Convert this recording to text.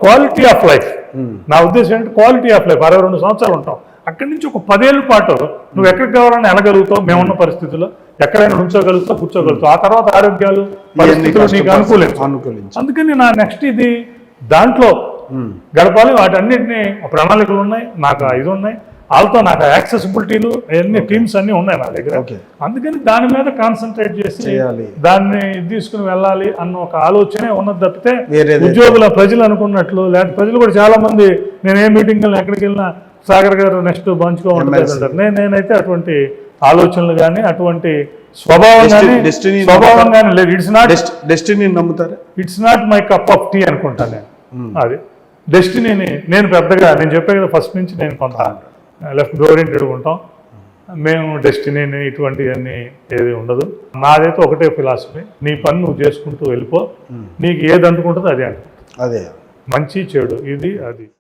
Quality of life. నా ఉద్దేశం ఏంటంటే క్వాలిటీ ఆఫ్ లైఫ్. 62 సంవత్సరాలు ఉంటాం, అక్కడి నుంచి ఒక 10 ఏళ్ళ పాటు నువ్వు ఎక్కడికి కావాలని వెళ్ళగలుగుతావు, మేమున్న పరిస్థితుల్లో ఎక్కడైనా నుంచోగలుగుతావు, కూర్చోగలుగుతావు. ఆ తర్వాత ఆరోగ్యాలు పరిస్థితులు నీకు అనుకూలించు. అందుకని నా నెక్స్ట్ ఇది దాంట్లో గడపాలి. వాటన్నిటిని ప్రణాళికలు ఉన్నాయి, నాకు ఇది ఉన్నాయి, వాళ్ళతో నాకు యాక్సెసిబిలిటీలు అన్ని టీమ్స్ అన్ని ఉన్నాయి నా దగ్గర. అందుకని దాని మీద కాన్సన్ట్రేట్ చేసి దాన్ని తీసుకుని వెళ్ళాలి అన్న ఒక ఆలోచనే ఉన్నది తప్పితే ఉద్యోగుల ప్రజలు అనుకున్నట్లు లేకపోతే ప్రజలు కూడా చాలా మంది నేను ఏ మీటింగ్ వెళ్ళినా ఎక్కడికి వెళ్ళినా సాగర్ గారు నెక్స్ట్ బంచ్గా ఉంటుంది అంటారు. నేనైతే అటువంటి ఆలోచనలు కానీ అటువంటి స్వభావం కానీ లేదు. ఇట్స్ నాట్ డెస్టినీ నమ్ముతారా? It's not my cup of tea అనుకుంటాను నేను. అది డెస్టినీని నేను పెద్దగా నేను చెప్పే కదా ఫస్ట్ నుంచి నేను కొంత లెఫ్ట్ ఓరియంటెడ్ ఉంటాం మేము. డెస్టినీని ఇటువంటివన్నీ ఏది ఉండదు. నాదైతే ఒకటే ఫిలాసఫీ, నీ పని నువ్వు చేసుకుంటూ వెళ్ళిపో, నీకు ఏది అందుకుంటుందో అదే అంట. అదే మంచి చెడు ఇది అది.